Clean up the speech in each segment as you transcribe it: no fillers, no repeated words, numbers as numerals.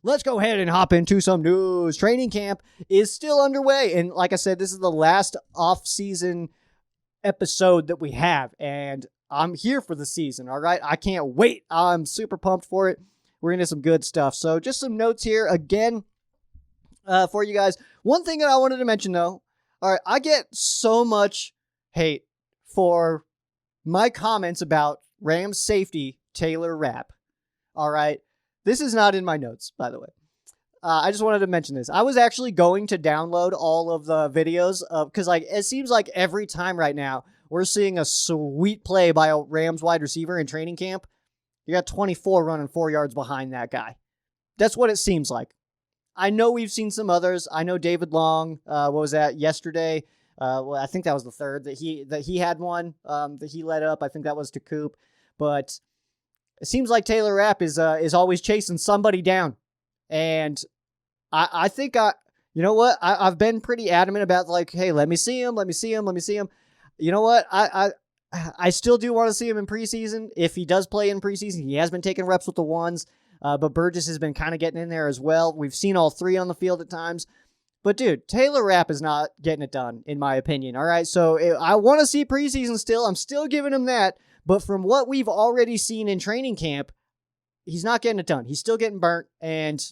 let's go ahead and hop into some news. Training camp is still underway. And like I said, this is the last off-season episode that we have. And I'm here for the season, all right? I can't wait. I'm super pumped for it. We're into some good stuff. So just some notes here again for you guys. One thing that I wanted to mention, though, all right, I get so much hate for my comments about Rams safety Taylor Rapp. All right. This is not in my notes, by the way. I just wanted to mention this. I was actually going to download all of the videos because it seems like every time right now we're seeing a sweet play by a Rams wide receiver in training camp. You got 24 running 4 yards behind that guy. That's what it seems like. I know we've seen some others. I know David Long, what was that, yesterday? I think that was the third that he had one that he led up. I think that was to Coop. But it seems like Taylor Rapp is always chasing somebody down. And I think you know what? I've been pretty adamant about hey, let me see him. You know what? I still do want to see him in preseason. If he does play in preseason, he has been taking reps with the ones. But Burgess has been kind of getting in there as well. We've seen all three on the field at times. But, dude, Taylor Rapp is not getting it done, in my opinion. All right, so I want to see preseason still. I'm still giving him that. But from what we've already seen in training camp, he's not getting it done. He's still getting burnt. And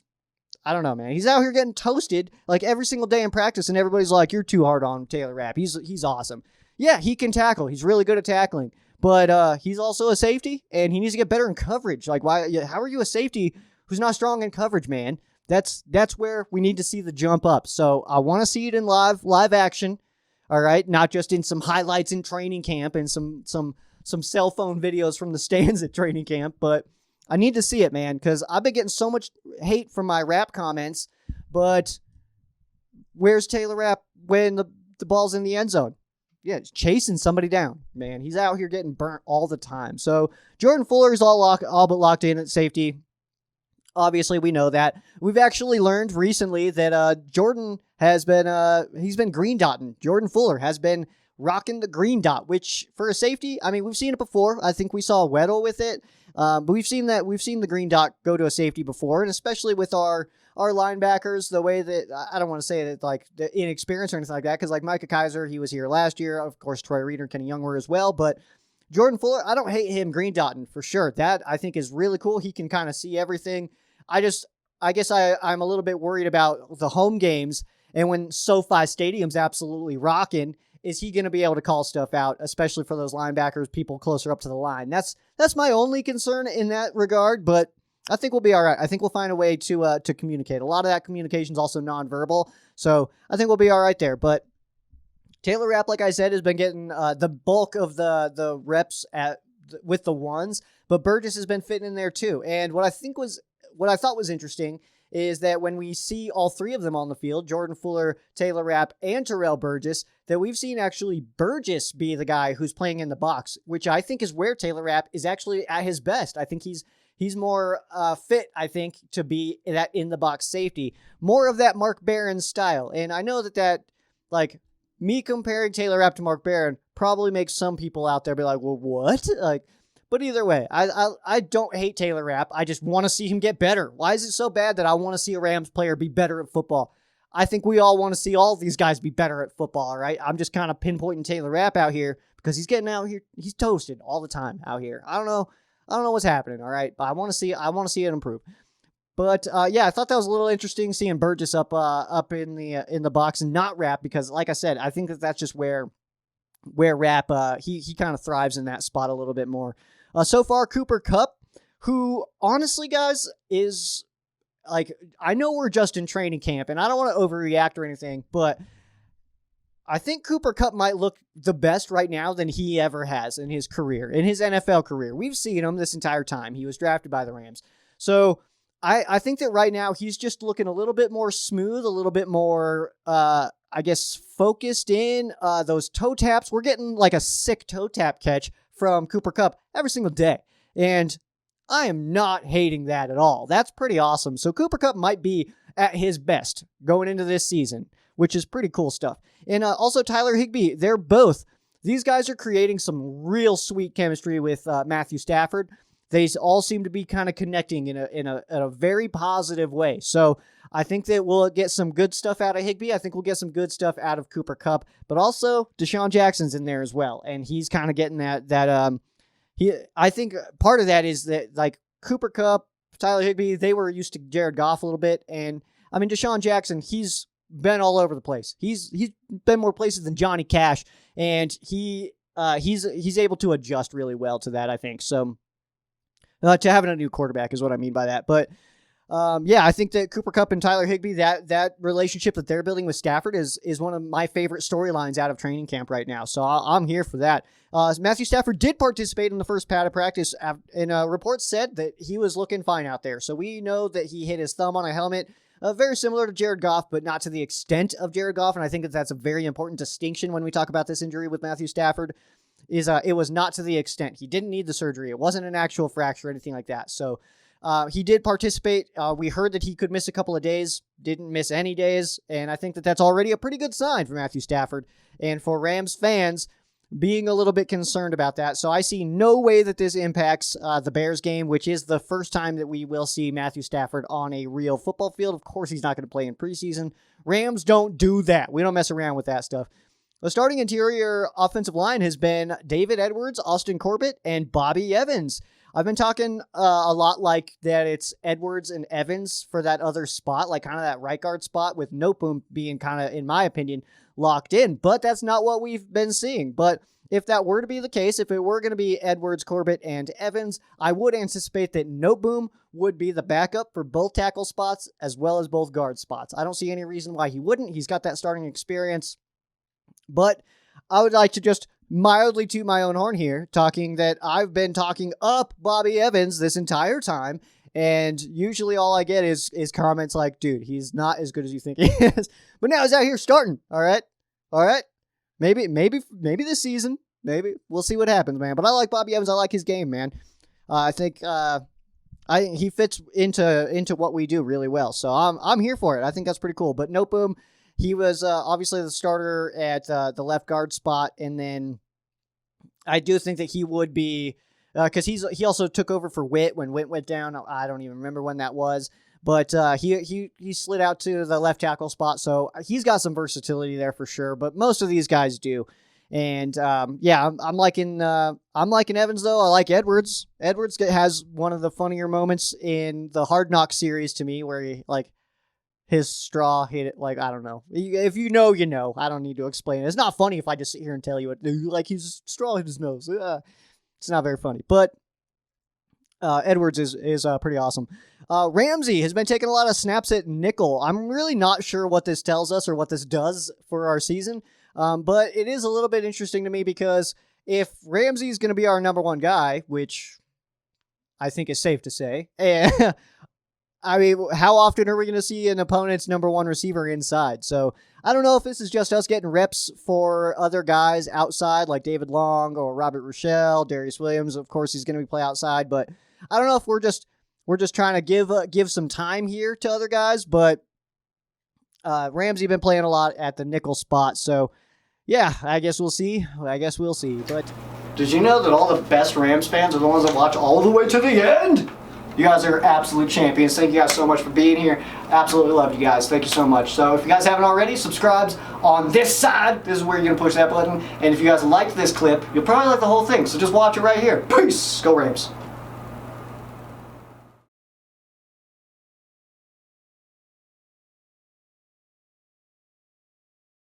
I don't know, man. He's out here getting toasted every single day in practice. And everybody's like, you're too hard on Taylor Rapp. He's awesome. Yeah, he can tackle. He's really good at tackling. But he's also a safety, and he needs to get better in coverage. Why? How are you a safety who's not strong in coverage, man? That's where we need to see the jump up. So I want to see it in live action, all right? Not just in some highlights in training camp and some cell phone videos from the stands at training camp, but I need to see it, man, because I've been getting so much hate from my Rapp comments, but where's Taylor Rapp when the ball's in the end zone? Yeah, he's chasing somebody down, man. He's out here getting burnt all the time. So Jordan Fuller is all but locked in at safety. Obviously, we know that. We've actually learned recently that Jordan has been he's been green dotting. Jordan Fuller has been rocking the green dot, which for a safety, I mean, we've seen it before. I think we saw Weddle with it, but we've seen the green dot go to a safety before, and especially with our linebackers, the way that, I don't want to say that the inexperience or anything like that, because Micah Kaiser, he was here last year. Of course, Troy Reader, Kenny Young were as well, but Jordan Fuller, I don't hate him green dotting for sure. That I think is really cool. He can kind of see everything. I guess I'm a little bit worried about the home games, and when SoFi Stadium's absolutely rocking, is he going to be able to call stuff out, especially for those linebackers, people closer up to the line? That's my only concern in that regard, but I think we'll be all right. I think we'll find a way to communicate. A lot of that communication is also nonverbal, so I think we'll be all right there. But Taylor Rapp, like I said, has been getting the bulk of the reps with the ones, but Burgess has been fitting in there too. And what I thought was interesting is that when we see all three of them on the field, Jordan Fuller, Taylor Rapp, and Terrell Burgess, that we've seen actually Burgess be the guy who's playing in the box, which I think is where Taylor Rapp is actually at his best. I think he's more fit, I think, to be that in the box safety. More of that Mark Barron style. And I know that me comparing Taylor Rapp to Mark Barron probably makes some people out there be like, well, what? But either way, I don't hate Taylor Rapp. I just want to see him get better. Why is it so bad that I want to see a Rams player be better at football? I think we all want to see all these guys be better at football, all right? I'm just kind of pinpointing Taylor Rapp out here because he's getting out here. He's toasted all the time out here. I don't know what's happening, all right? But I want to see it improve. But yeah, I thought that was a little interesting seeing Burgess up in the box and not Rapp, because like I said, I think that's just where Rapp he kind of thrives in that spot a little bit more. So far, Cooper Kupp, who honestly, guys, is I know we're just in training camp, and I don't want to overreact or anything, but I think Cooper Kupp might look the best right now than he ever has in his career, in his NFL career. We've seen him this entire time. He was drafted by the Rams. So I think that right now he's just looking a little bit more smooth, a little bit more, focused in those toe taps. We're getting a sick toe tap catch from Cooper Kupp every single day. And I am not hating that at all. That's pretty awesome. So Cooper Kupp might be at his best going into this season, which is pretty cool stuff. And also Tyler Higbee, these guys are creating some real sweet chemistry with Matthew Stafford. they all seem to be kind of connecting in a very positive way. So I think that we'll get some good stuff out of Higbee. I think we'll get some good stuff out of Cooper Kupp, but also Deshaun Jackson's in there as well, and he's kind of getting I think part of that is that like Cooper Kupp, Tyler Higbee, they were used to Jared Goff a little bit, and I mean Deshaun Jackson, he's been all over the place. He's been more places than Johnny Cash, and he's able to adjust really well to that, I think. So to having a new quarterback is what I mean by that. But I think that Cooper Kupp and Tyler Higbee, that relationship that they're building with Stafford is one of my favorite storylines out of training camp right now. So I'm here for that. Matthew Stafford did participate in the first padded practice, and reports said that he was looking fine out there. So we know that he hit his thumb on a helmet, very similar to Jared Goff, but not to the extent of Jared Goff. And I think that that's a very important distinction when we talk about this injury with Matthew Stafford. It was not to the extent. He didn't need the surgery. It wasn't an actual fracture or anything like that. So he did participate. We heard that he could miss a couple of days, didn't miss any days, and I think that that's already a pretty good sign for Matthew Stafford and for Rams fans being a little bit concerned about that. So I see no way that this impacts the Bears game, which is the first time that we will see Matthew Stafford on a real football field. Of course, he's not going to play in preseason. Rams don't do that. We don't mess around with that stuff. The starting interior offensive line has been David Edwards, Austin Corbett, and Bobby Evans. I've been talking a lot like that it's Edwards and Evans for that other spot, like kind of that right guard spot, with Noteboom being kind of, in my opinion, locked in. But that's not what we've been seeing. But if that were to be the case, if it were going to be Edwards, Corbett, and Evans, I would anticipate that Noteboom would be the backup for both tackle spots as well as both guard spots. I don't see any reason why he wouldn't. He's got that starting experience. But I would like to just mildly toot my own horn here, talking that I've been talking up Bobby Evans this entire time, and usually all I get is comments like, dude, he's not as good as you think he is. But now he's out here starting. All right. Maybe this season. Maybe. We'll see what happens, man. But I like Bobby Evans. I like his game, man. I think he fits into what we do really well. So I'm here for it. I think that's pretty cool. But Noteboom, he was obviously the starter at the left guard spot, and then I do think that he would be, because he also took over for Witt when Witt went down. I don't even remember when that was, but he slid out to the left tackle spot, so he's got some versatility there for sure. But most of these guys do, and I'm liking Evans though. I like Edwards. Edwards has one of the funnier moments in the Hard Knocks series to me, where he his straw hit it, I don't know. If you know, you know. I don't need to explain it. It's not funny if I just sit here and tell you it. His straw hit his nose. It's not very funny. But Edwards is pretty awesome. Ramsey has been taking a lot of snaps at nickel. I'm really not sure what this tells us or what this does for our season. But it is a little bit interesting to me because if Ramsey is going to be our number one guy, which I think is safe to say, I mean, how often are we going to see an opponent's number one receiver inside? So I don't know if this is just us getting reps for other guys outside, like David Long or Robert Rochelle, Darius Williams. Of course, he's going to play outside, but I don't know if we're just trying to give some time here to other guys. But Ramsey been playing a lot at the nickel spot, so yeah, I guess we'll see. But did you know that all the best Rams fans are the ones that watch all the way to the end? You guys are absolute champions. Thank you guys so much for being here. Absolutely love you guys. Thank you so much. So if you guys haven't already, subscribe on this side. This is where you're going to push that button. And if you guys liked this clip, you'll probably like the whole thing. So just watch it right here. Peace. Go Rams.